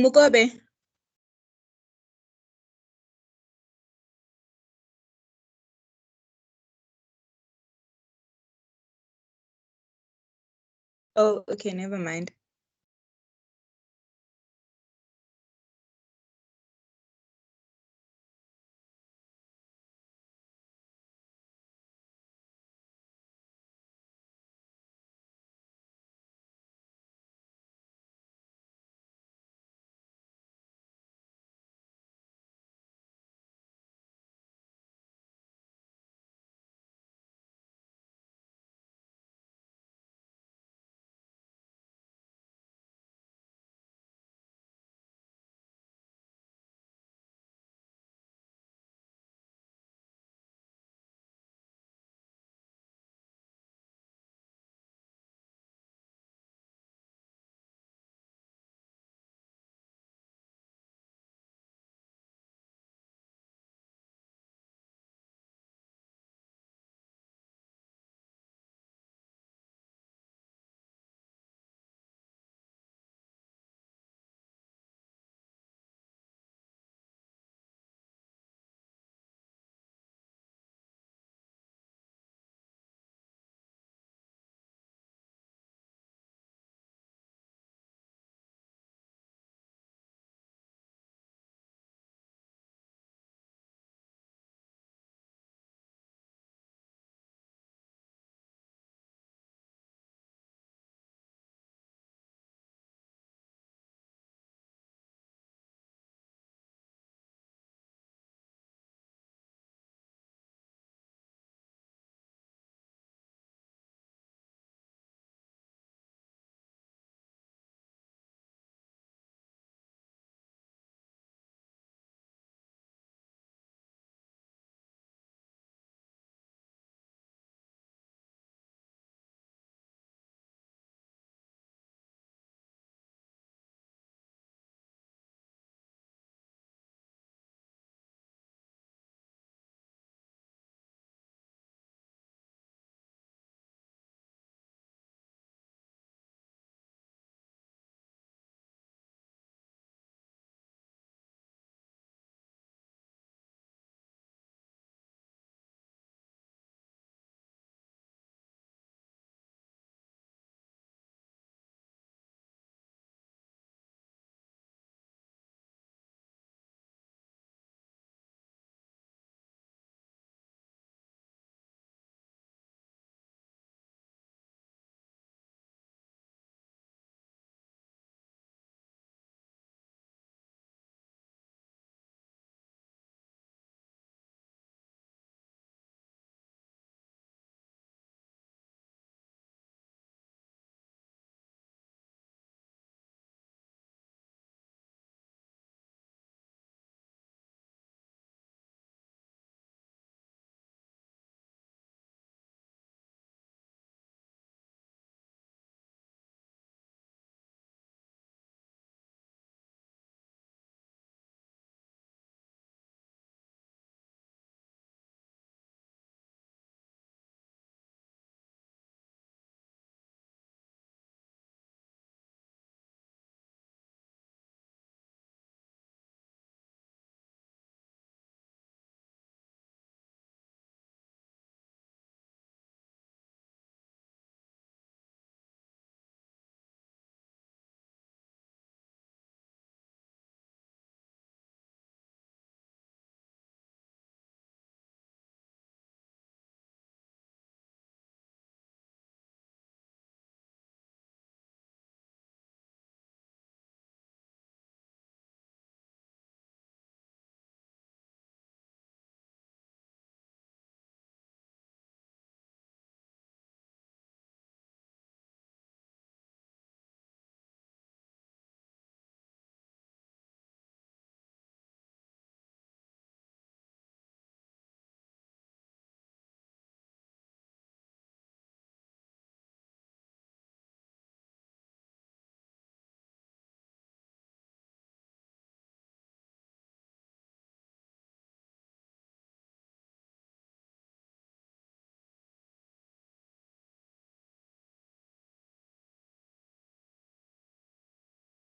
Mukobe. Oh, okay, never mind.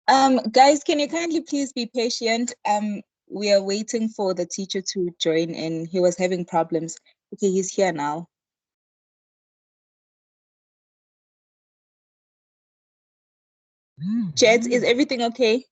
Guys, can you kindly please be patient? We are waiting for the teacher to join in. He was having problems. Okay, he's here now. Chat, is everything okay?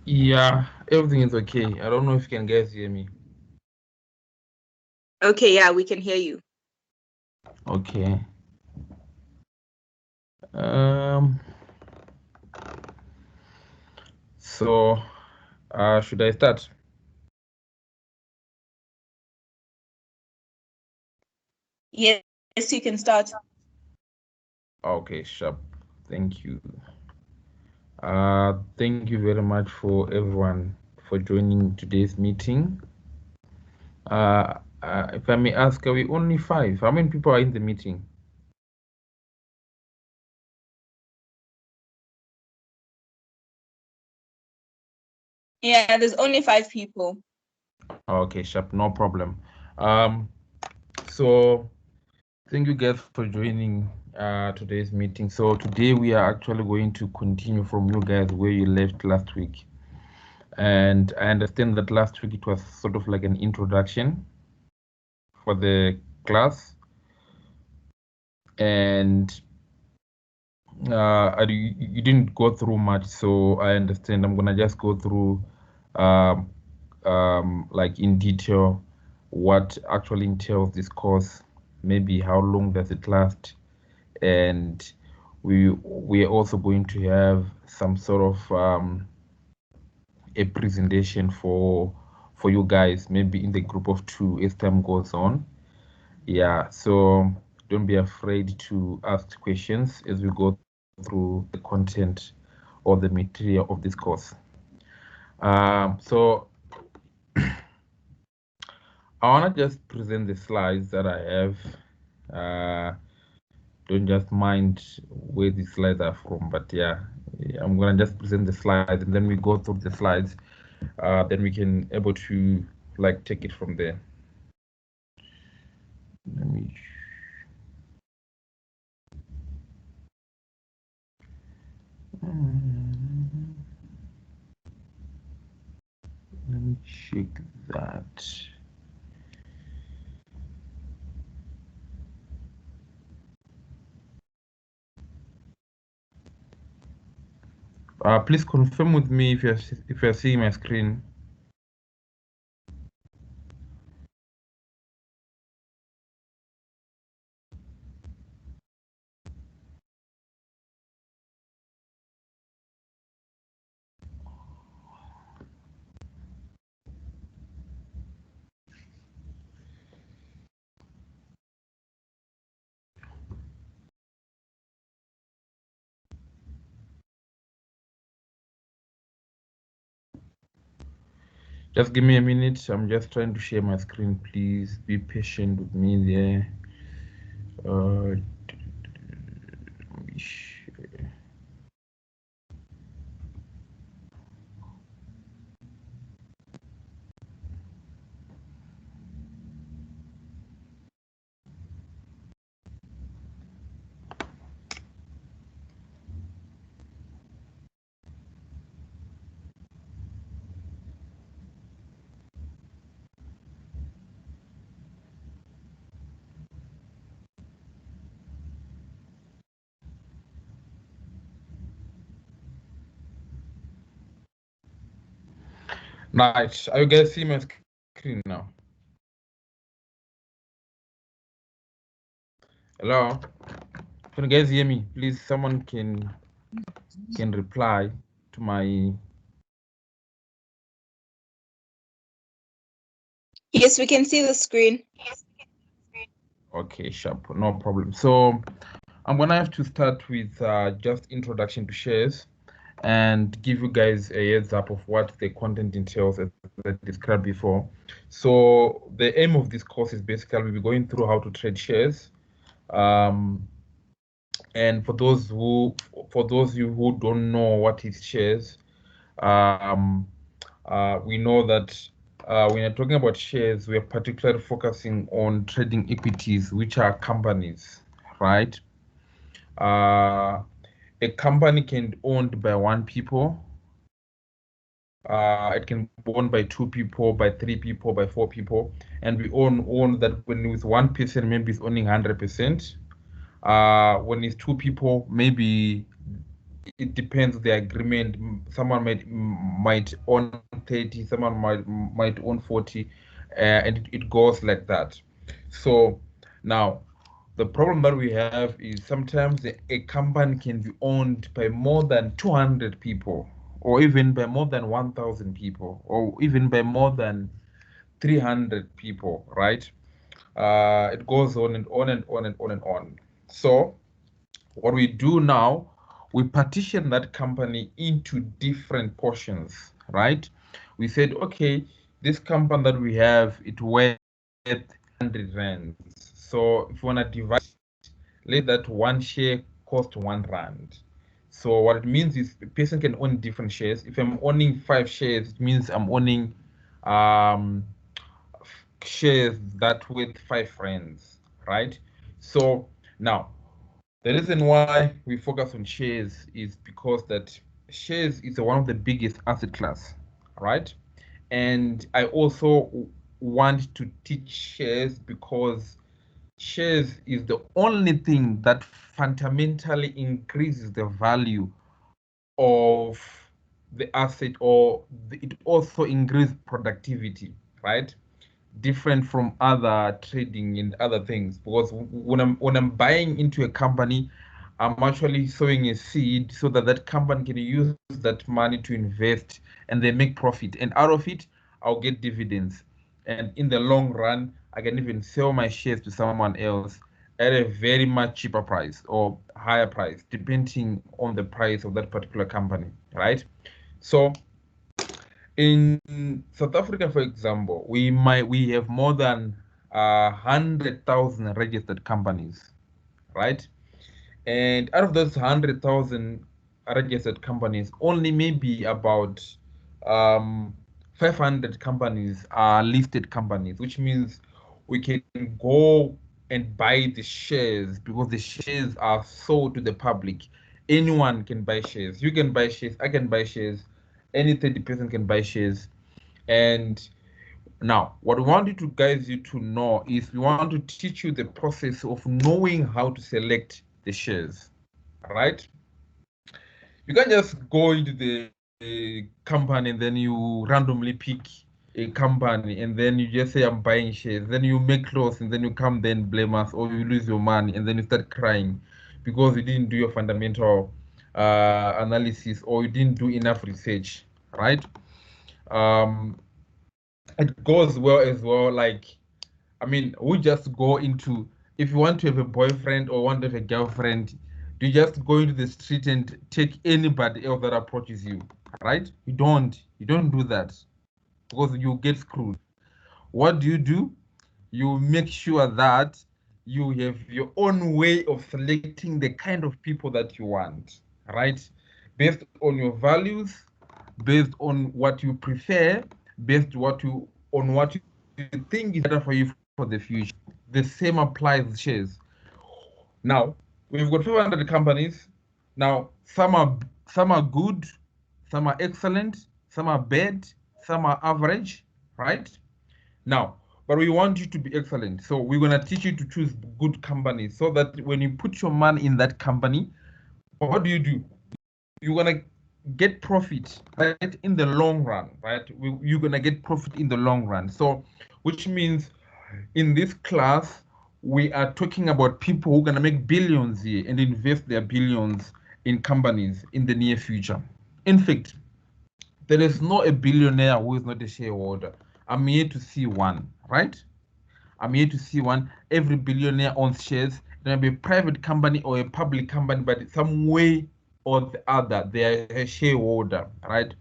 Yeah, everything is okay. I don't know if you can guys hear me. Okay, yeah, we can hear you. Okay. So should I start? Yes, you can start. Okay, sharp. Thank you. Thank you very much for everyone for joining today's meeting. If I may ask, are we only 5? How many people are in the meeting? Yeah, there's only 5 people. Okay, sharp, no problem. So thank you guys for joining today's meeting. So today we are actually going to continue from you guys where you left last week. And I understand that last week it was sort of like an introduction for the class. And you didn't go through much, so I understand. I'm gonna just go through like in detail what actually entails this course, maybe how long does it last, and we are also going to have some sort of a presentation for you guys, maybe in the group of 2 as time goes on. Yeah, so don't be afraid to ask questions as we go through the content or the material of this course. So I want to just present the slides that I have. Don't just mind where the slides are from, but yeah, I'm gonna just present the slides and then we go through the slides. Then we can able to like take it from there. Let me check that. Please confirm with me if you're seeing my screen. Just give me a minute. I'm just trying to share my screen. Please be patient with me there. Let me share. Right. Are you guys seeing my screen now? Hello? Can you guys hear me? Please, someone can reply to my... Yes, we can see the screen. Okay, sharp, no problem. So I'm gonna have to start with just introduction to shares and give you guys a heads up of what the content entails as I described before. So the aim of this course is basically we'll be going through how to trade shares, And for those you who don't know what is shares, we know that when you're talking about shares, we are particularly focusing on trading equities, which are companies, right? A company can be owned by one people. It can be owned by two people, by three people, by four people, and we own that when with one person, maybe it's owning 100%. When it's two people, maybe it depends the agreement. Someone might own 30, someone might own 40, and it goes like that. So now the problem that we have is sometimes a company can be owned by more than 200 people, or even by more than 1,000 people, or even by more than 300 people, right? It goes on and on and on and on and on. So what we do now, we partition that company into different portions, right? We said, okay, this company that we have, it worth 100 rands. So if you want to divide, let that one share cost 1 rand. So what it means is a person can own different shares. If I'm owning 5 shares, it means I'm owning um, shares that with 5 rands, right? So now the reason why we focus on shares is because that shares is one of the biggest asset class, right? And I also want to teach shares because shares is the only thing that fundamentally increases the value of the asset, or it also increases productivity, right? Different from other trading and other things, because when I'm buying into a company, I'm actually sowing a seed so that that company can use that money to invest and they make profit, and out of it I'll get dividends, and in the long run I can even sell my shares to someone else at a very much cheaper price or higher price depending on the price of that particular company, right? So in South Africa, for example, we have more than 100,000 registered companies, right? And out of those 100,000 registered companies, only maybe about um, 500 companies are listed companies, which means we can go and buy the shares because the shares are sold to the public. Anyone can buy shares. You can buy shares. I can buy shares. Any 30 person can buy shares. And now, what we want you to guys you to know is we want to teach you the process of knowing how to select the shares, right? You can't just go into the company and then you randomly pick a company and then you just say I'm buying shares. Then you make loss and then you come then blame us, or you lose your money and then you start crying because you didn't do your fundamental analysis, or you didn't do enough research, right? Um, it goes well as well. Like, I mean, we just go into, if you want to have a boyfriend or want to have a girlfriend, you just go into the street and take anybody else that approaches you, right? You don't do that because you get screwed. What do? You make sure that you have your own way of selecting the kind of people that you want, right? Based on your values, based on what you prefer, based what you think is better for you for the future. The same applies with shares. Now, we've got 500 companies. Now, some are good, some are excellent, some are bad, some are average, right? Now, but we want you to be excellent. So we're gonna teach you to choose good companies so that when you put your money in that company, what do? You're gonna get profit, right, in the long run, right? You're gonna get profit in the long run. So, which means in this class, we are talking about people who are gonna make billions here and invest their billions in companies in the near future. In fact, there is not a billionaire who is not a shareholder. I'm here to see one, right? I'm here to see one. Every billionaire owns shares. It may be a private company or a public company, but some way or the other, they are a shareholder, right?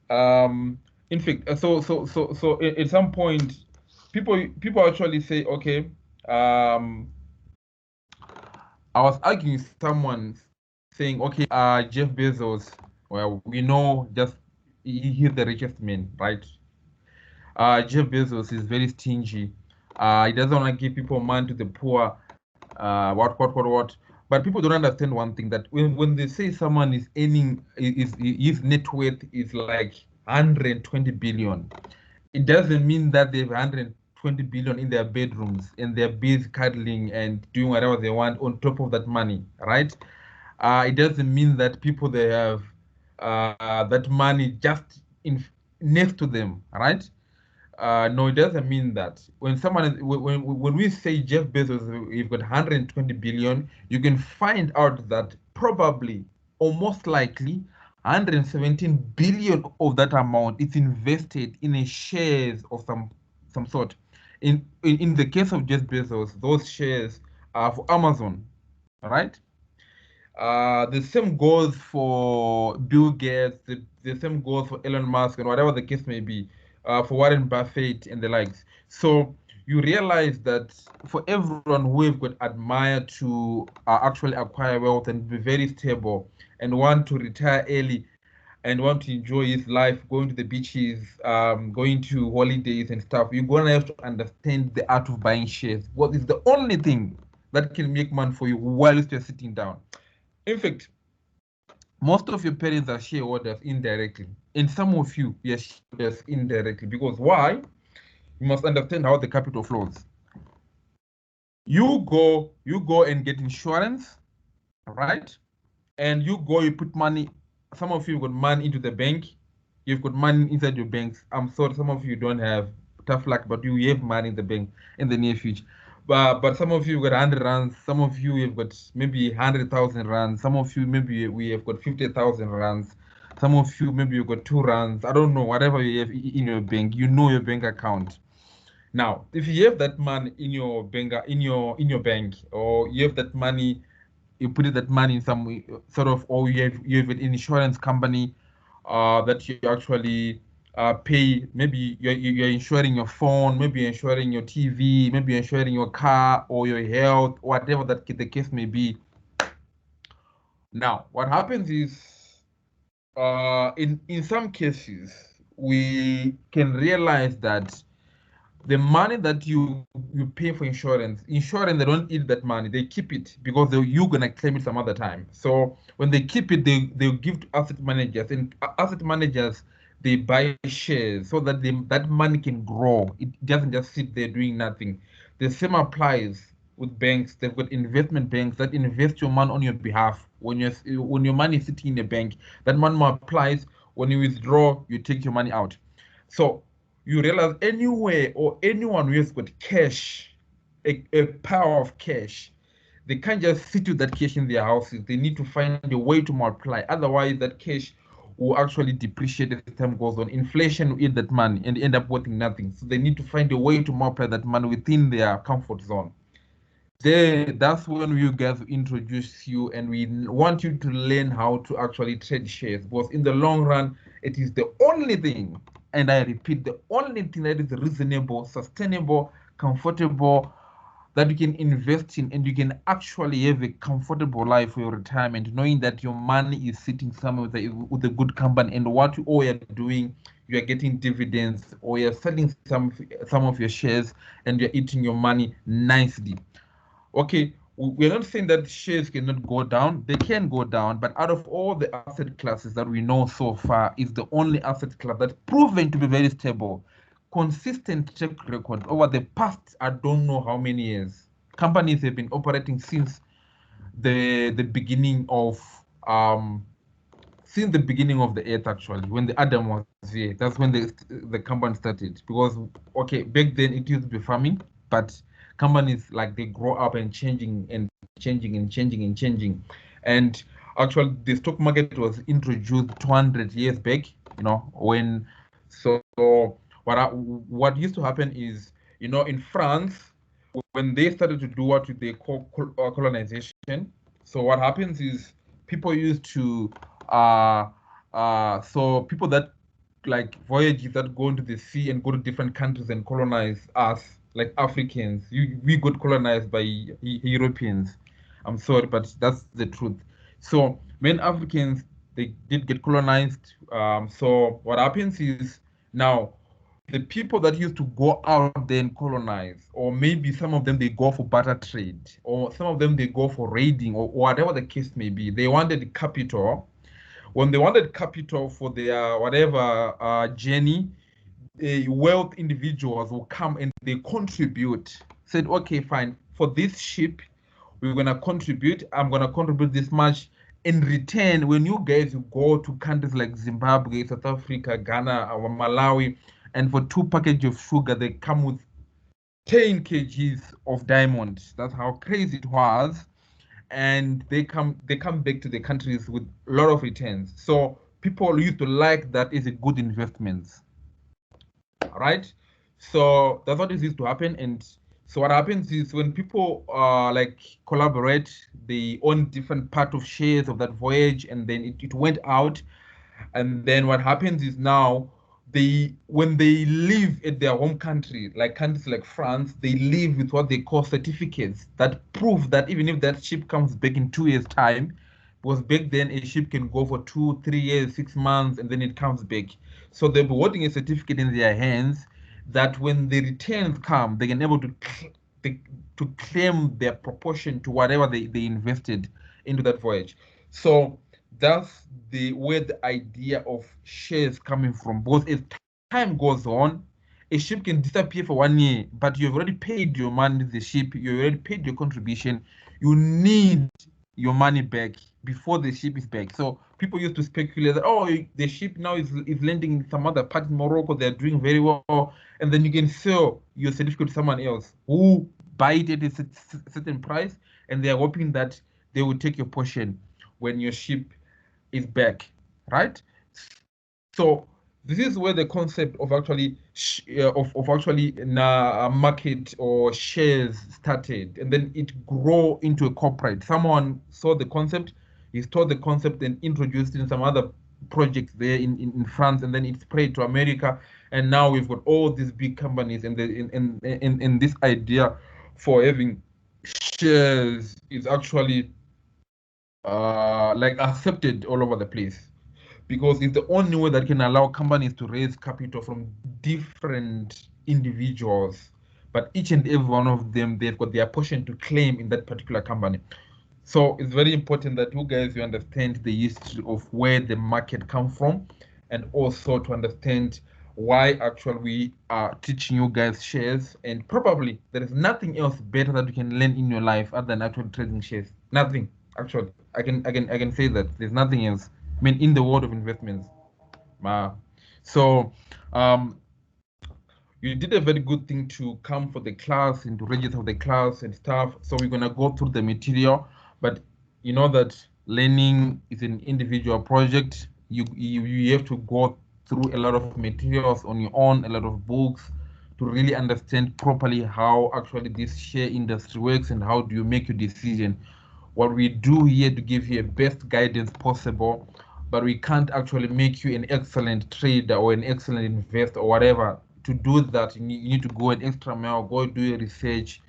Um, in fact, so at some point, people actually say, okay, um, I was arguing with someone saying, okay, Jeff Bezos, well, we know just he's the richest man, right? Jeff Bezos is very stingy. He doesn't want to give people money to the poor. What. But people don't understand one thing, that when they say someone is earning, his net worth is like 120 billion, it doesn't mean that they have 120 billion in their bedrooms and they're busy cuddling and doing whatever they want on top of that money, right? It doesn't mean that people they have that money just in next to them, right? No, it doesn't mean that. When someone is, when we say Jeff Bezos, you've got 120 billion, you can find out that probably or most likely 117 billion of that amount is invested in a shares of some sort. In the case of Jeff Bezos, those shares are for Amazon, all right? The same goes for Bill Gates, the same goes for Elon Musk, and whatever the case may be, for Warren Buffett and the likes. So you realize that for everyone who have got admire to actually acquire wealth and be very stable and want to retire early and want to enjoy his life, going to the beaches, going to holidays and stuff, you're gonna have to understand the art of buying shares. What is the only thing that can make money for you while you're sitting down? In fact, most of your parents are shareholders indirectly, and some of you are shareholders indirectly. Because why? You must understand how the capital flows. You go and get insurance, right? And you put money. Some of you got money into the bank. You've got money inside your banks. I'm sorry, some of you don't have tough luck, but you have money in the bank in the near future. But some of you got 100 rands. Some of you have got maybe 100,000 rands. Some of you maybe we have got 50,000 rands. Some of you maybe you got 2 rands. I don't know, whatever you have in your bank. You know your bank account. Now, if you have that money in your bank, in your bank, or you have that money, you put that money in some sort of, or you have an insurance company that you actually pay. Maybe you're insuring your phone, maybe you're insuring your TV, maybe you're insuring your car or your health, whatever that the case may be. Now, what happens is, in some cases, we can realize that the money that you pay for insurance, they don't eat that money. They keep it because you're gonna claim it some other time. So when they keep it, they'll give to asset managers, and asset managers, they buy shares so that that money can grow. It doesn't just sit there doing nothing. The same applies with banks. They've got investment banks that invest your money on your behalf. When your money is sitting in a bank, that money applies. When you withdraw, you take your money out. So you realize anywhere or anyone who has got cash, a power of cash, they can't just sit with that cash in their houses. They need to find a way to multiply. Otherwise, that cash will actually depreciate as time goes on. Inflation will eat that money and end up worth nothing. So they need to find a way to multiply that money within their comfort zone. That's when we guys introduce you, and we want you to learn how to actually trade shares, because in the long run, it is the only thing, and I repeat, the only thing that is reasonable, sustainable, comfortable, that you can invest in, and you can actually have a comfortable life for your retirement, knowing that your money is sitting somewhere with a good company, and what you all are doing, you are getting dividends, or you're selling some of your shares, and you're eating your money nicely. Okay, we're not saying that shares cannot go down. They can go down, but out of all the asset classes that we know so far, is the only asset class that's proven to be very stable. Consistent track record over the past, I don't know how many years. Companies have been operating the beginning of since the beginning of the earth, actually, when the Adam was here. That's when the company started. Because okay, back then it used to be farming, but companies, like, they grow up and changing and changing and changing and changing. And actually the stock market was introduced 200 years back, when. So what used to happen is, in France, when they started to do what they call colonization. So what happens is, people used to so people that, like, voyages that go into the sea and go to different countries and colonize us, like Africans. We got colonized by Europeans. I'm sorry, but that's the truth. So when Africans, they did get colonized, so what happens is now the people that used to go out there and colonize, or maybe some of them they go for barter trade, or some of them they go for raiding, or whatever the case may be. They wanted capital. When they wanted capital for their whatever journey, wealth individuals will come and they contribute. Said, okay, fine, for this ship, we're gonna contribute. I'm gonna contribute this much. In return, when you guys you go to countries like Zimbabwe, South Africa, Ghana, or Malawi, and for 2 packages of sugar, they come with 10 kgs of diamonds. That's how crazy it was. And they come back to the countries with a lot of returns. So people used to like that is a good investment, right? So that's what is used to happen. And so what happens is when people like collaborate, they own different part of shares of that voyage, and then it went out. And then what happens is now they when they live at their home country, like countries like France, they live with what they call certificates that prove that even if that ship comes back in 2 years' time, because back then a ship can go for 2 3 years, 6 months, and then it comes back. So they'll be holding a certificate in their hands that when the returns come, they can able they, to claim their proportion to whatever they invested into that voyage. So that's the where the idea of shares coming from. Both as time goes on, a ship can disappear for 1 year, but you've already paid your money to the ship, you already paid your contribution. You need your money back before the ship is back. So people used to speculate that, oh, the ship now is landing in some other part in Morocco, they're doing very well, and then you can sell your certificate to someone else who buy it at a certain price, and they're hoping that they will take your portion when your ship is back, right? So this is where the concept of actually of actually a market or shares started, and then it grew into a corporate. Someone saw the concept, he saw the concept and introduced in some other projects there in France, and then it spread to America, and now we've got all these big companies, and the in this idea for having shares is actually like accepted all over the place, because it's the only way that can allow companies to raise capital from different individuals, but each and every one of them, they've got their portion to claim in that particular company. So it's very important that you guys you understand the history of where the market come from, and also to understand why actually we are teaching you guys shares. And probably there is nothing else better that you can learn in your life other than actually trading shares. Nothing. Actually, I can say that there's nothing else. I mean, in the world of investments. Uh, so um, you did a very good thing to come for the class and to register for the class and stuff. So we're gonna go through the material, but you know that learning is an individual project. You have to go through a lot of materials on your own, a lot of books, to really understand properly how actually this share industry works and how do you make your decision. What we do here to give you a best guidance possible, but we can't actually make you an excellent trader or an excellent investor or whatever. To do that, you need to go an extra mile, go do your research,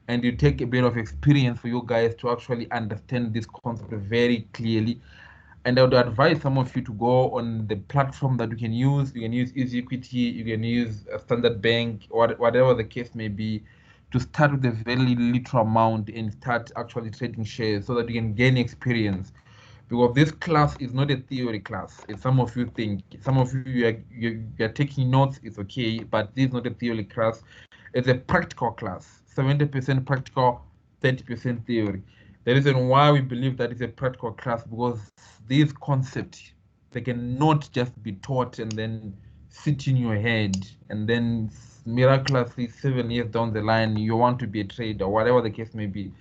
and you take a bit of experience for you guys to actually understand this concept very clearly. And I would advise some of you to go on the platform that you can use. You can use Easy Equity, you can use a Standard Bank, or whatever the case may be, to start with a very little amount and start actually trading shares so that you can gain experience. Because this class is not a theory class, as some of you think. Some of you are taking notes, it's okay, but this is not a theory class. It's a practical class, 70% practical, 30% theory. The reason why we believe that it's a practical class, because these concepts, they cannot just be taught and then sit in your head, and then miraculously 7 years down the line you want to be a trader or whatever the case may be.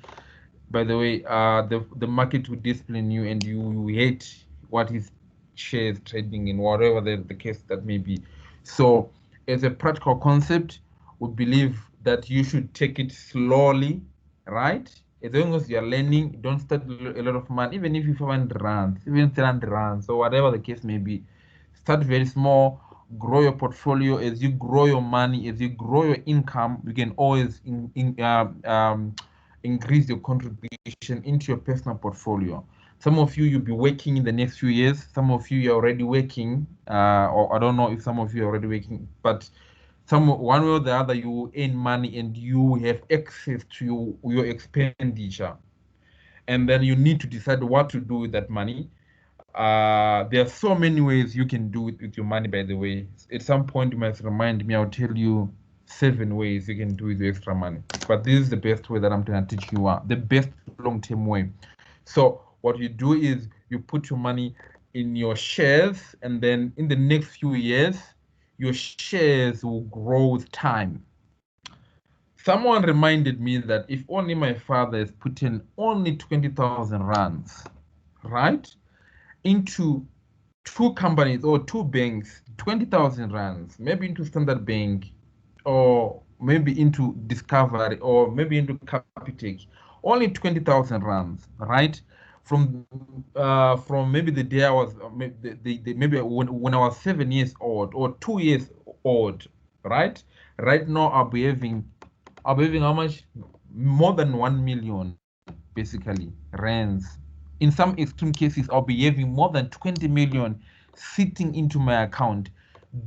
By the way, the market will discipline you, and you hate what is shares trading in whatever the case that may be. So as a practical concept, we believe that you should take it slowly, right? As long as you're learning, don't start a lot of money, even if you 500 rands, even 300 rands, or whatever the case may be. Start very small, grow your portfolio. As you grow your money, as you grow your income, you can always increase your contribution into your personal portfolio. Some of you, you'll be working in the next few years. Some of you, you're already working, or I don't know if some of you are already working, but one way or the other, you earn money and you have access to your expenditure. And then you need to decide what to do with that money. There are so many ways you can do it with your money, by the way. At some point, you must remind me, I'll tell you 7 ways you can do with your extra money. But this is the best way that I'm going to teach you, the best long-term way. So what you do is you put your money in your shares, and then in the next few years, your shares will grow with time. Someone reminded me that if only my father has put in only 20,000 rands, right, into 2 companies or 2 banks, 20,000 rands, maybe into Standard Bank, or maybe into Discovery, or maybe into Capitec, only 20,000 rands, right? From maybe the day I was maybe when I was 7 years old or 2 years old, right? Right now I'll be having how much? More than 1 million, basically, rands. In some extreme cases, I'll be having more than 20 million sitting into my account,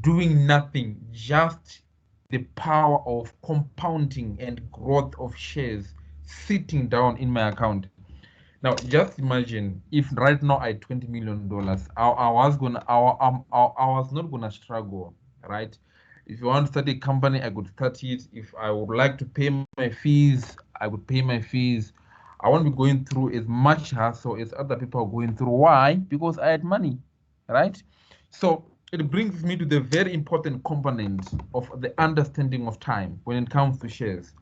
doing nothing, just the power of compounding and growth of shares sitting down in my account. Now, just imagine if right now I had $20 million, I was not gonna struggle, right? If you want to start a company, I could start it. If I would like to pay my fees, I would pay my fees. I won't be going through as much hassle as other people are going through. Why? Because I had money, right? So it brings me to the very important component of the understanding of time when it comes to shares.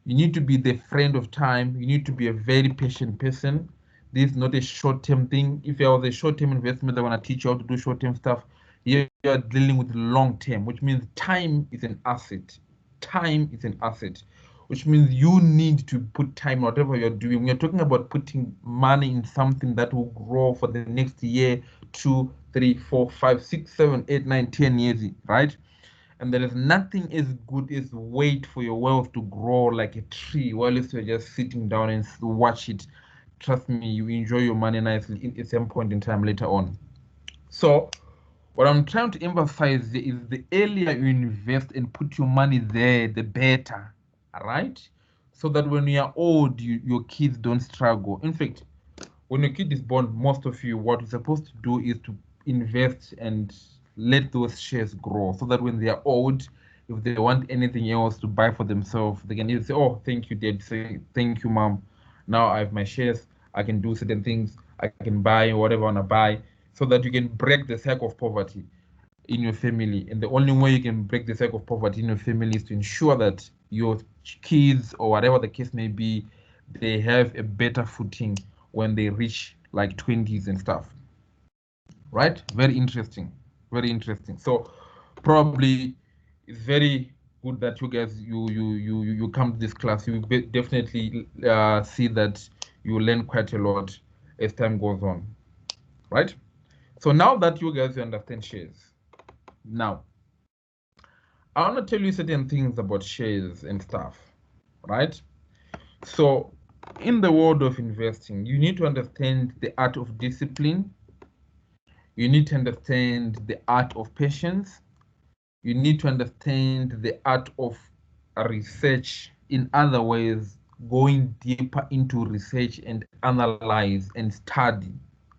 You need to be the friend of time. You need to be a very patient person. This is not a short-term thing. If I was a short-term investment, I want to teach you how to do short-term stuff. Here you are dealing with long-term, which means time is an asset. Time is an asset, which means you need to put time in whatever you're doing. We're talking about putting money in something that will grow for the next year, 2, 3, 4, 5, 6, 7, 8, 9, 10 years, right? And there is nothing as good as wait for your wealth to grow like a tree while you're just sitting down and watch it. Trust me, you enjoy your money nicely at some point in time later on. So what I'm trying to emphasize is the earlier you invest and put your money there, the better. All right? So that when you are old, your kids don't struggle. In fact, when your kid is born, most of you, what you're supposed to do is to invest and let those shares grow so that when they are old, if they want anything else to buy for themselves, they can either say, oh, thank you, dad, say, thank you, mom. Now I have my shares, I can do certain things, I can buy whatever I want to buy, so that you can break the cycle of poverty in your family. And the only way you can break the cycle of poverty in your family is to ensure that your kids, or whatever the case may be, they have a better footing when they reach like 20s and stuff. Right? Very interesting. Very interesting. So probably it's very good that you guys you come to this class. You definitely see that you learn quite a lot as time goes on. Right? So now that you guys understand shares, now I want to tell you certain things about shares and stuff, right? So, in the world of investing, you need to understand the art of discipline. You need to understand the art of patience. You need to understand the art of research. In other ways, going deeper into research and analyze and study,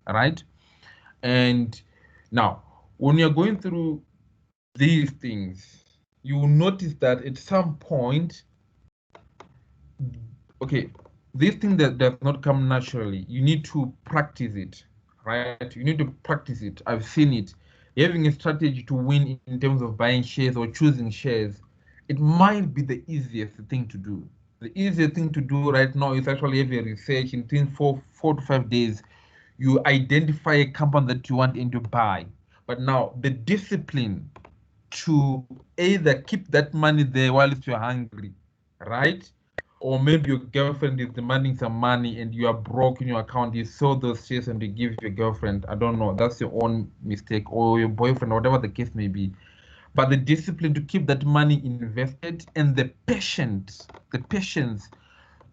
right? And now, when you're going through these things, you will notice that at some point, okay, this thing that does not come naturally, you need to practice it, right? You need to practice it. I've seen it. Having a strategy to win in terms of buying shares or choosing shares, it might be the easiest thing to do. The easiest thing to do right now is actually have a research in between 4 to 5 days. You identify a company that you want and to buy. But now the discipline to either keep that money there while you're hungry, right? Or maybe your girlfriend is demanding some money and you are broke in your account, you sell those shares and you give your girlfriend. I don't know, that's your own mistake, or your boyfriend, whatever the case may be. But the discipline to keep that money invested, and the patience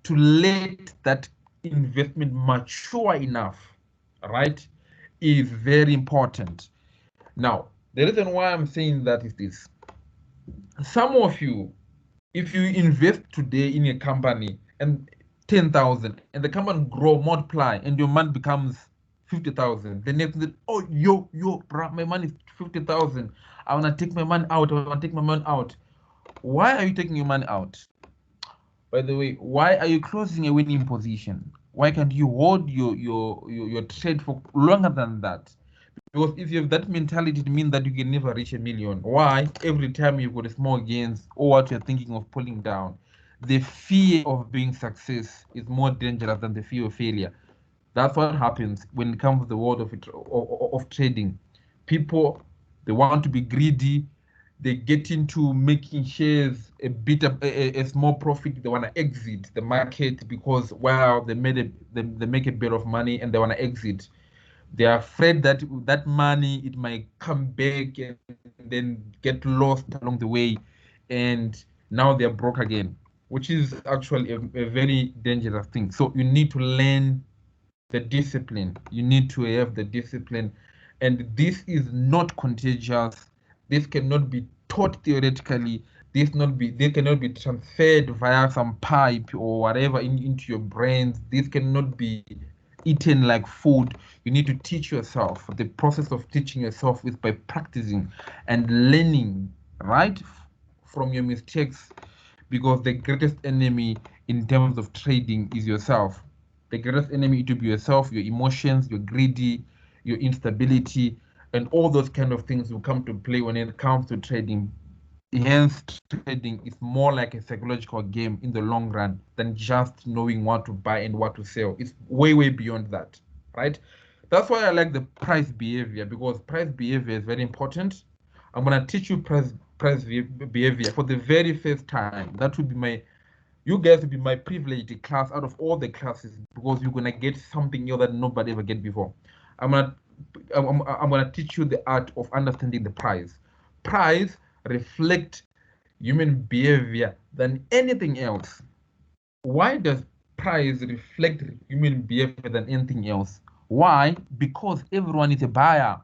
to let that investment mature enough, right, is very important. Now, the reason why I'm saying that is this. Some of you, if you invest today in a company and 10,000 and the company grow, multiply, and your money becomes 50,000, the next thing, oh, bro, my money is 50,000. I want to take my money out. I want to take my money out. Why are you taking your money out? By the way, why are you closing a winning position? Why can't you hold your trade for longer than that? Because if you have that mentality, it means that you can never reach a million. Why? Every time you've got a small gains or what you're thinking of pulling down, the fear of being success is more dangerous than the fear of failure. That's what happens when it comes to the world of trading. People, they want to be greedy. They get into making shares a bit of a small profit. They want to exit the market because wow, they make a bit of money and they want to exit. They are afraid that that money it might come back and then get lost along the way, and now they're broke again, which is actually a very dangerous thing. So you need to learn the discipline. You need to have the discipline, and this is not contagious. This cannot be taught theoretically. This cannot be transferred via some pipe or whatever into your brains. This cannot be eaten like food. You need to teach yourself. The process of teaching yourself is by practicing and learning, right, from your mistakes, because the greatest enemy in terms of trading is yourself. The greatest enemy to be yourself, your emotions, your greedy, your instability, and all those kind of things will come to play when it comes to trading. Hence, trading is more like a psychological game in the long run than just knowing what to buy and what to sell. It's way, way beyond that, right? That's why I like the price behavior, because price behavior is very important. I'm gonna teach you price behavior for the very first time. That would be you guys will be my privileged class out of all the classes, because you're gonna get something else that nobody ever get before. I'm gonna I'm gonna teach you the art of understanding the price. Price reflect human behavior than anything else. Why does price reflect human behavior than anything else? Why? Because everyone is a buyer.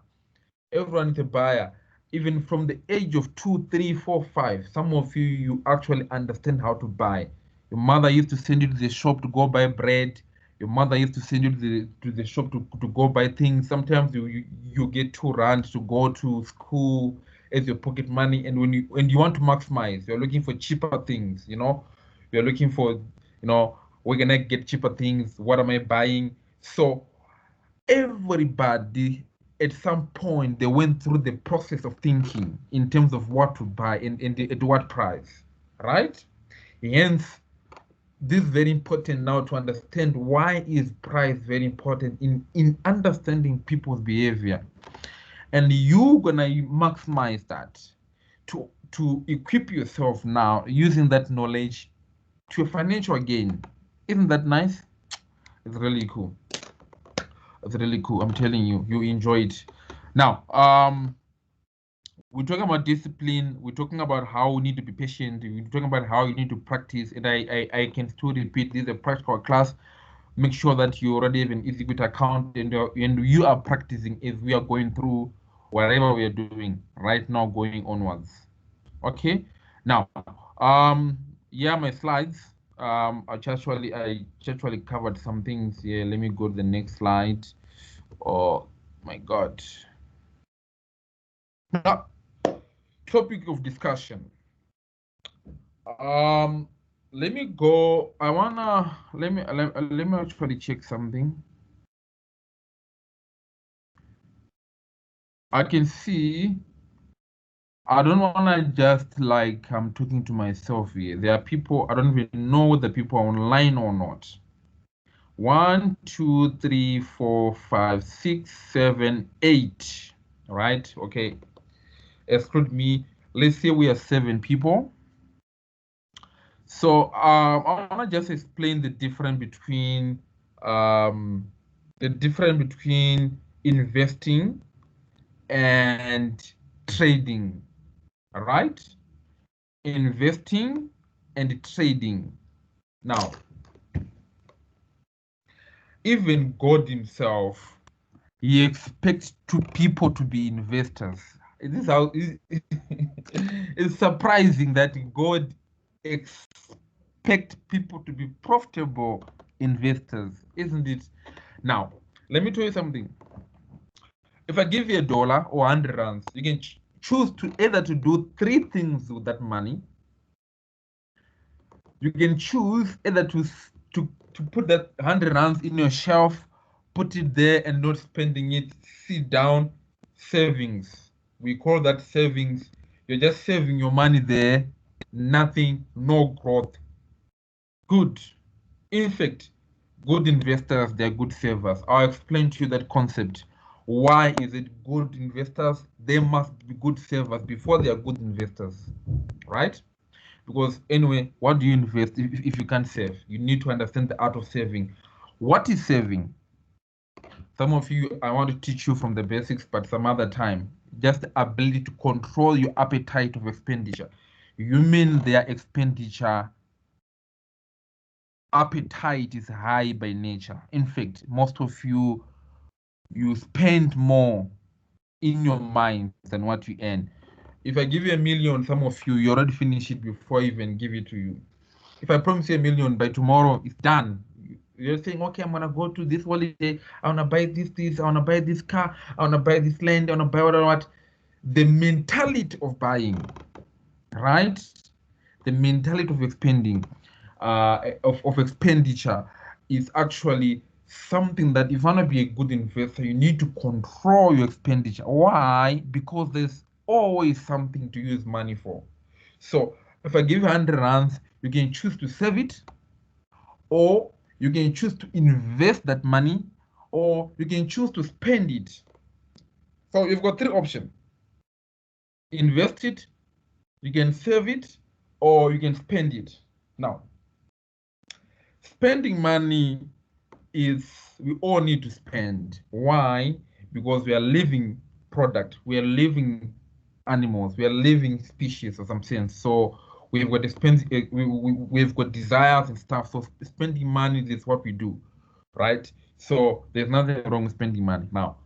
Everyone is a buyer. Even from the age of 2, 3, 4, 5, some of you actually understand how to buy. Your mother used to send you to the shop to go buy bread. Your mother used to send you to the shop to go buy things. Sometimes you get 2 rand to go to school as your pocket money. And when you want to maximize, you're looking for cheaper things, You're looking for, we're gonna get cheaper things. What am I buying? So everybody at some point they went through the process of thinking in terms of what to buy and at what price, right? Hence, this is very important now to understand why is price very important in understanding people's behavior, and you gonna maximize that to equip yourself now using that knowledge to a financial gain. Isn't that nice? It's really cool. It's really cool. I'm telling you, you enjoy it. Now, we're talking about discipline. We're talking about how we need to be patient. We're talking about how you need to practice. And I can still repeat, this is a practical class. Make sure that you already have an EasyBit account and you are practicing as we are going through whatever we are doing right now going onwards. Okay. Now, yeah, my slides. I actually covered some things here. Let me go to the next slide. Oh my God. Now, topic of discussion. Um, let me go. Let me actually check something. I can see. I don't wanna just like I'm talking to myself here. There are people I don't even know whether people are online or not. 1, 2, 3, 4, 5, 6, 7, 8. Right? Okay. Exclude me. Let's say we are 7 people. So I want to just explain um, the difference between investing and trading, right? Investing and trading. Now, even God himself, he expects people to be investors. This is how it's surprising that God expects people to be profitable investors, isn't it? Now, let me tell you something. If I give you $1 or 100 rands, you can choose to either to do three things with that money. You can choose either to put that 100 rands in your shelf, put it there and not spending it, sit down, savings. We call that savings. You're just saving your money there, nothing, no growth. Good. In fact, good investors, they're good savers. I'll explain to you that concept. Why is it good investors? They must be good savers before they are good investors, right? Because anyway, what do you invest if you can't save? You need to understand the art of saving. What is saving? Some of you, I want to teach you from the basics, but some other time. Just the ability to control your appetite of expenditure. You mean their expenditure appetite is high by nature. In fact, most of you spend more in your mind than what you earn. If I give you 1 million, some of you already finish it before I even give it to you. If I promise you 1 million by tomorrow, it's done. You're saying, okay, I'm gonna go to this holiday. I wanna buy this. I wanna buy this car. I wanna buy this land. I wanna buy what. The mentality of buying, right? The mentality of expending, of expenditure, is actually something that if you wanna be a good investor, you need to control your expenditure. Why? Because there's always something to use money for. So if I give you 100 rands, you can choose to save it, or you can choose to invest that money, or you can choose to spend it. So you've got three options. Invest it, you can save it, or you can spend it. Now, spending money is, we all need to spend. Why? Because we are living product, we are living animals, we are living species or some sense. So we've got we've got desires and stuff. So spending money is what we do, right? So there's nothing wrong with spending money. Now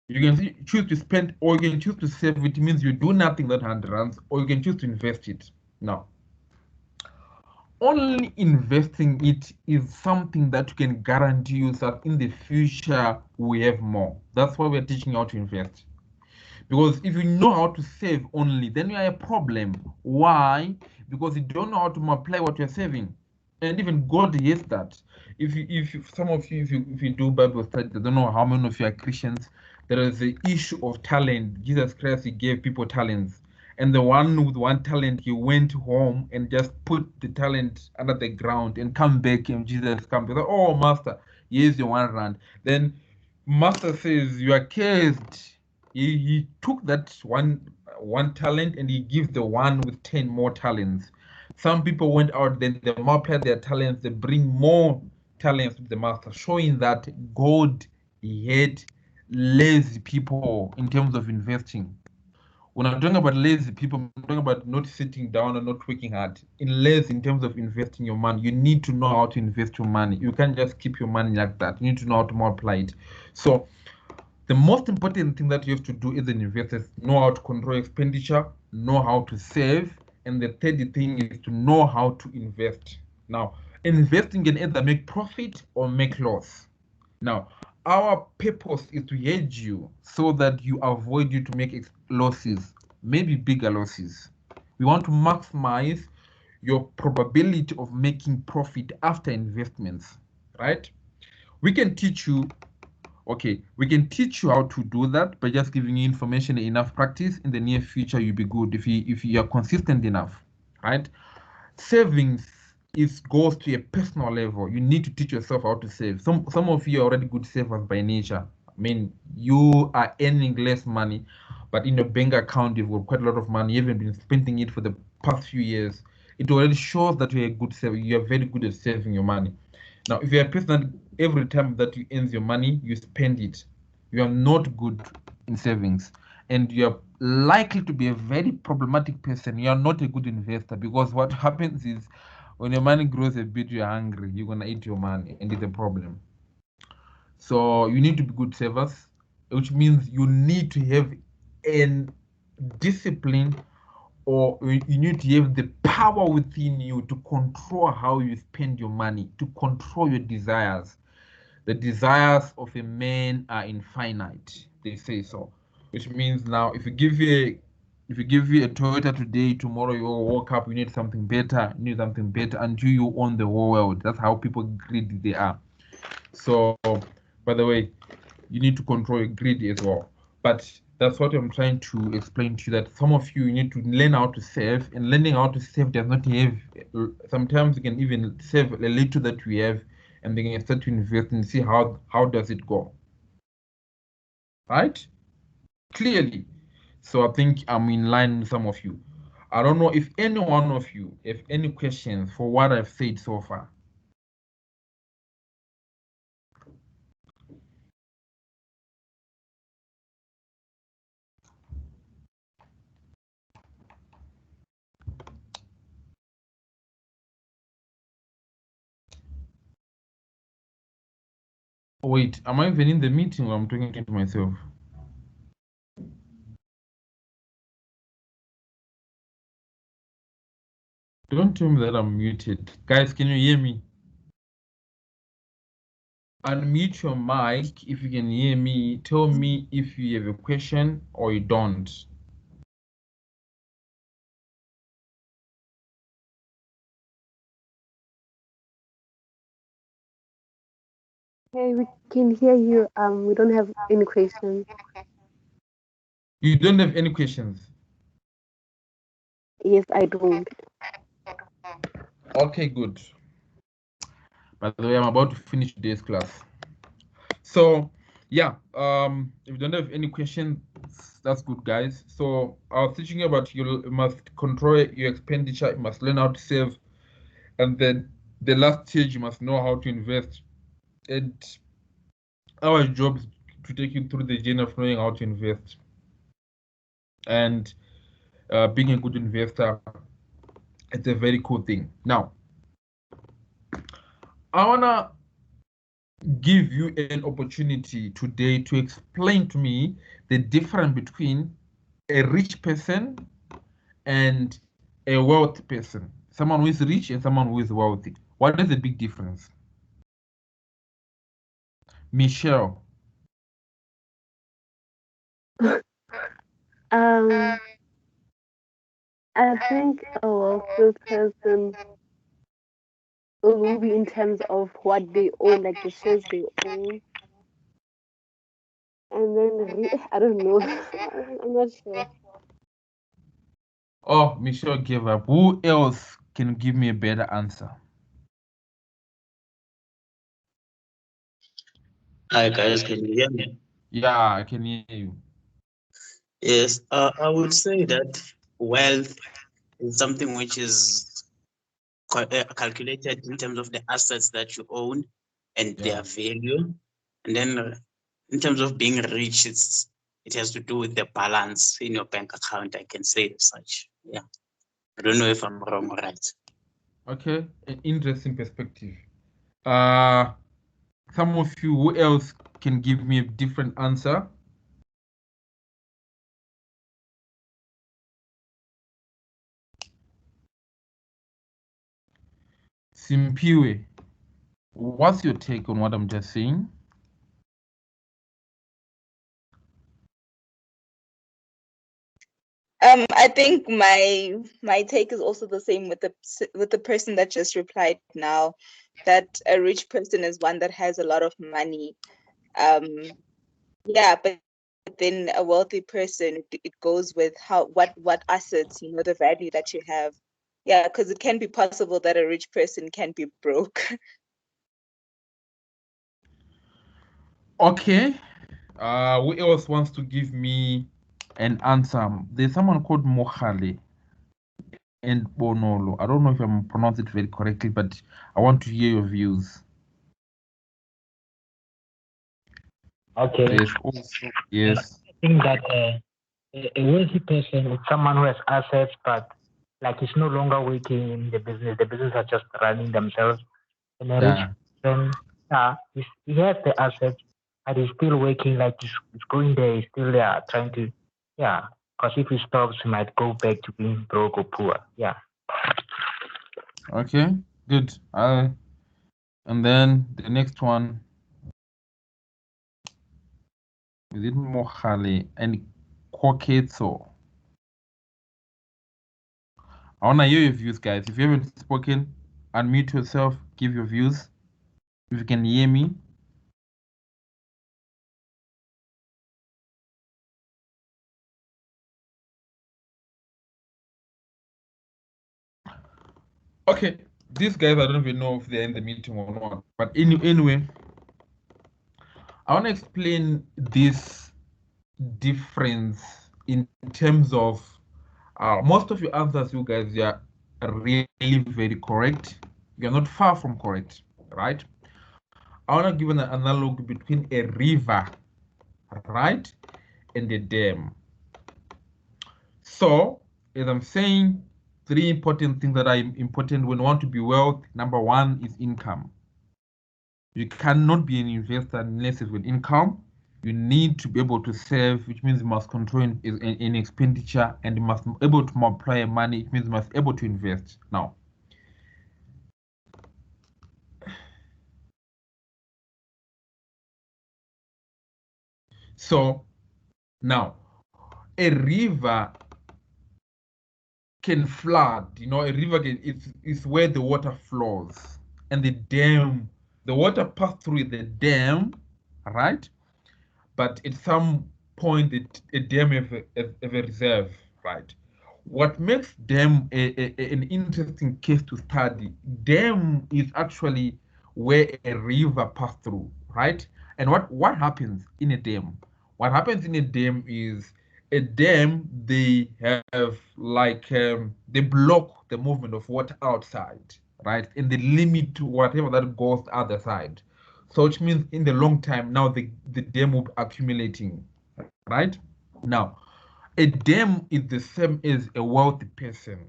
you can choose to spend, or you can choose to save. It means you do nothing that 100 rands, or you can choose to invest it. Now, only investing it is something that you can guarantee you that in the future we have more. That's why we're teaching you how to invest. Because if you know how to save only, then you are a problem. Why? Because you don't know how to multiply what you're saving. And even God hates that. Some of you, if you do Bible study, I don't know how many of you are Christians. There is the issue of talent. Jesus Christ, he gave people talents, and the one with one talent, he went home and just put the talent under the ground and come back, and Jesus comes. Oh, master, here's your 1 rand. Then master says, you are cursed. He took that one talent and he gives the one with 10 more talents. Some people went out, then they multiply their talents, they bring more talents to the master, showing that God hate lazy people in terms of investing. When I'm talking about lazy people, I'm talking about not sitting down and not working hard. In lazy, in terms of investing your money, you need to know how to invest your money. You can't just keep your money like that. You need to know how to multiply it. So the most important thing that you have to do as an investor is know how to control expenditure, know how to save, and the third thing is to know how to invest. Now, investing can either make profit or make loss. Now, our purpose is to hedge you so that you avoid you to make losses, maybe bigger losses. We want to maximize your probability of making profit after investments, right? We can teach you Okay, we can teach you how to do that by just giving you information and enough practice. In the near future, you'll be good if you are consistent enough, right? Savings is goes to a personal level. You need to teach yourself how to save. Some of you are already good savers by nature. I mean, you are earning less money, but in your bank account you've got quite a lot of money. You haven't been spending it for the past few years. It already shows that you're a good saver. You are very good at saving your money. Now, if you're a person that every time that you earn your money, you spend it, you are not good in savings. And you are likely to be a very problematic person. You are not a good investor, because what happens is when your money grows a bit, you're hungry, you're going to eat your money, and it's a problem. So you need to be good savers, which means you need to have an discipline, or you need to have the power within you to control how you spend your money, to control your desires. The desires of a man are infinite, they say so. Which means now if you give you a Toyota today, tomorrow you woke up, you need something better, until you own the whole world. That's how people greedy they are. So, by the way, you need to control your greed as well. But that's what I'm trying to explain to you, that some of you need to learn how to save, and learning how to save does not have, sometimes you can even save a little that we have, and then you can start to invest and see how does it go. Right? Clearly. So I think I'm in line with some of you. I don't know if any one of you have any questions for what I've said so far. Wait, am I even in the meeting, or I'm talking to myself? Don't tell me that I'm muted. Guys, can you hear me? Unmute your mic if you can hear me. Tell me if you have a question or you don't. Hey, we can hear you. We don't have any questions. You don't have any questions? Yes, I don't. Okay, good. By the way, I'm about to finish today's class. So, yeah, if you don't have any questions, that's good, guys. So, I was teaching you about you must control your expenditure, you must learn how to save, and then the last stage, you must know how to invest. And our job is to take you through the journey of knowing how to invest. And being a good investor, it's a very cool thing. Now, I wanna give you an opportunity today to explain to me the difference between a rich person and a wealthy person. Someone who is rich and someone who is wealthy. What is the big difference? Michelle. Um, I think a wealthy person will be in terms of what they own, like the shares they own, and then I don't know. I'm not sure. Oh, Michelle gave up. Who else can give me a better answer? Hi guys, can you hear me? Yeah, I can hear you. Yes, I would say that wealth is something which is calculated in terms of the assets that you own and Yeah. their value. And then in terms of being rich, it has to do with the balance in your bank account. I can say as such. Yeah, I don't know if I'm wrong or right. Okay, an interesting perspective. Uh, some of you, who else can give me a different answer? Simpiwe, what's your take on what I'm just saying? I think my take is also the same with the person that just replied now, that a rich person is one that has a lot of money. Yeah, but then a wealthy person, it goes with what assets, the value that you have. Yeah, because it can be possible that a rich person can be broke. Okay. Who else wants to give me an answer? There's someone called Mohale and Bonolo. I don't know if I'm pronouncing it very correctly, but I want to hear your views. Okay. There's also, yes. I think that a wealthy person is someone who has assets, but like he's no longer working in the business. The business are just running themselves. And a rich Yeah. person, he has the assets, but he's still working, like he's going there, he's still there trying to, yeah. Because if he stops, he might go back to being broke or poor. Yeah. Okay, good. And then the next one, is it Mohale and Koketso? I wanna hear your views, guys. If you haven't spoken, unmute yourself, give your views. If you can hear me. Okay, these guys, I don't even know if they're in the meeting or not. But anyway, I want to explain this difference in terms of most of your answers, you guys, you are really very correct. You're not far from correct, right? I want to give an analogy between a river, right, and a dam. So, as I'm saying, three important things that are important when you want to be wealthy. Number one is income. You cannot be an investor unless it's with income. You need to be able to save, which means you must control an expenditure, and you must be able to multiply money, which means you must be able to invest. Now, so now a river can flood. You know, a river can it's where the water flows, and the dam, the water pass through the dam, right? But at some point, a dam have a reserve, right? What makes dam an interesting case to study? Dam is actually where a river pass through, right? And what happens in a dam? What happens in a dam is a dam, they have like they block the movement of water outside, right? And they limit to whatever that goes the other side. So which means in the long time now the dam will be accumulating, right? Now, a dam is the same as a wealthy person.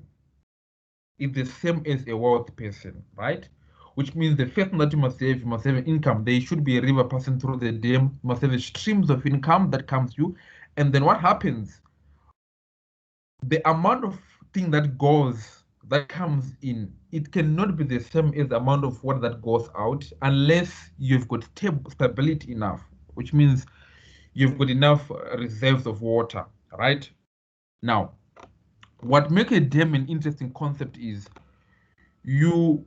It's the same as a wealthy person, right? Which means the first thing that you must have income. There should be a river passing through the dam. You must have streams of income that comes to you. And then what happens? The amount of thing that comes in, it cannot be the same as the amount of water that goes out unless you've got stability enough, which means you've got enough reserves of water, right? Now, what makes a dam an interesting concept is you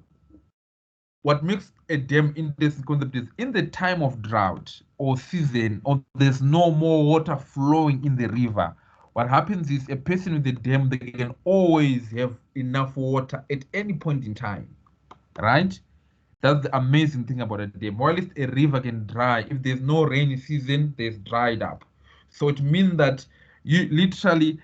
what makes a dam interesting concept is in the time of drought or season or there's no more water flowing in the river, what happens is a person with a dam, they can always have enough water at any point in time, right? That's the amazing thing about a dam. While a river can dry, if there's no rainy season, there's dried up. So it means that you literally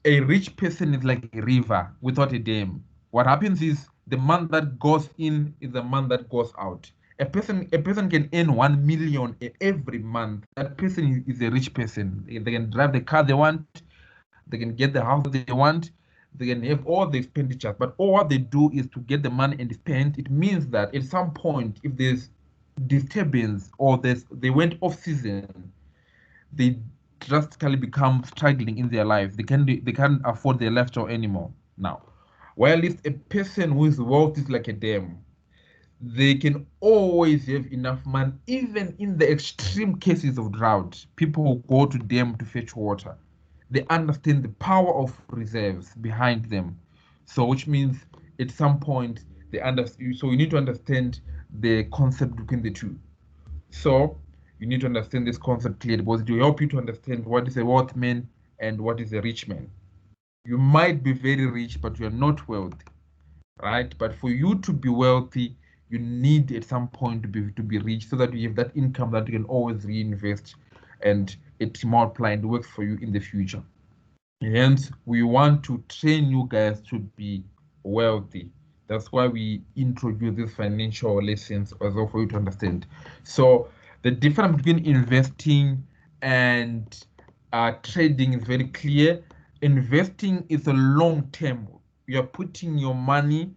a rich person is like a river without a dam. What happens is the month that goes in is the month that goes out. A person can earn 1 million every month. That person is a rich person. They can drive the car they want, they can get the house they want, they can have all the expenditures. But all what they do is to get the money and spend. It means that at some point, if there's disturbance or they went off season, they drastically become struggling in their life. They can't afford their lifestyle anymore now. While if a person who is wealthy is like a dam, they can always have enough money, even in the extreme cases of drought. People go to dam to fetch water. They understand the power of reserves behind them. So which means at some point they understand. So you need to understand the concept between the two. So you need to understand this concept clearly because it will help you to understand what is a wealthy man and what is a rich man. You might be very rich, but you are not wealthy, right? But for you to be wealthy, you need at some point to be rich so that you have that income that you can always reinvest and it multiply and works for you in the future. Hence, we want to train you guys to be wealthy. That's why we introduce these financial lessons as well for you to understand. So, the difference between investing and trading is very clear. Investing is a long term. You're putting your money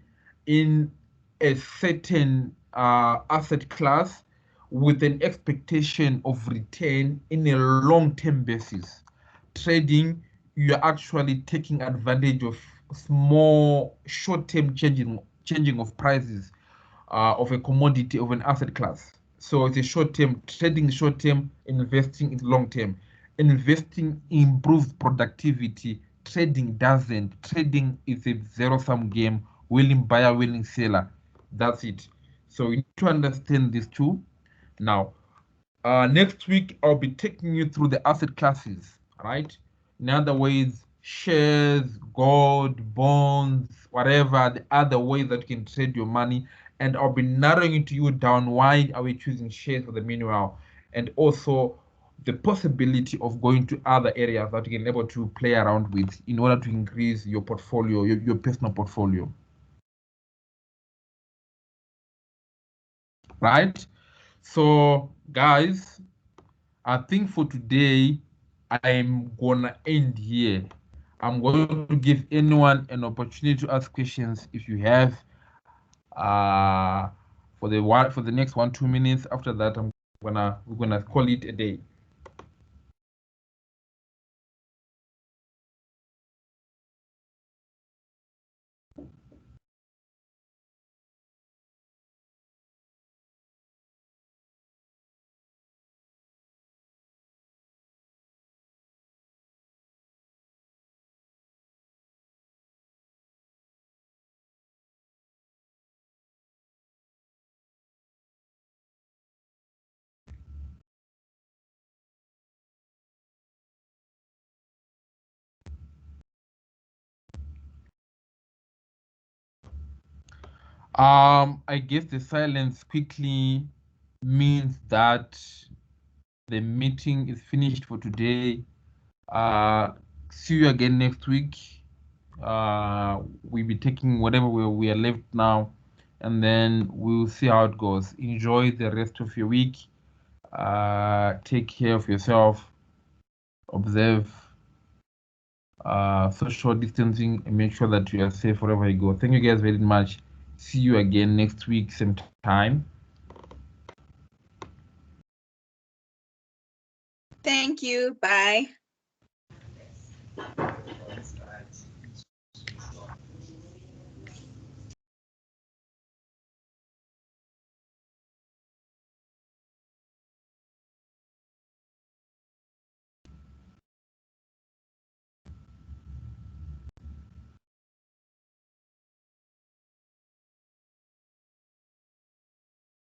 in a certain asset class with an expectation of return in a long-term basis. Trading, you're actually taking advantage of small short-term changing of prices of a commodity, of an asset class. So it's a short-term trading, short-term investing is long-term. Investing improves productivity. Trading doesn't. Trading is a zero-sum game. Willing buyer, willing seller. That's it. So you need to understand these two. Now, next week I'll be taking you through the asset classes, right? In other ways, shares, gold, bonds, whatever the other way that you can trade your money, and I'll be narrowing it to you down why are we choosing shares for the meanwhile, and also the possibility of going to other areas that you can able to play around with in order to increase your portfolio, your personal portfolio. Right? So, guys, I think for today, I'm gonna end here. I'm going to give anyone an opportunity to ask questions if you have. Uh, for the next 1-2 minutes. After that, we're gonna call it a day. I guess the silence quickly means that the meeting is finished for today. See you again next week. We'll be taking whatever we are left now, and then we'll see how it goes. Enjoy the rest of your week. Take care of yourself. Observe social distancing and make sure that you are safe wherever you go. Thank you guys very much. See you again next week, same time. Thank you. Bye.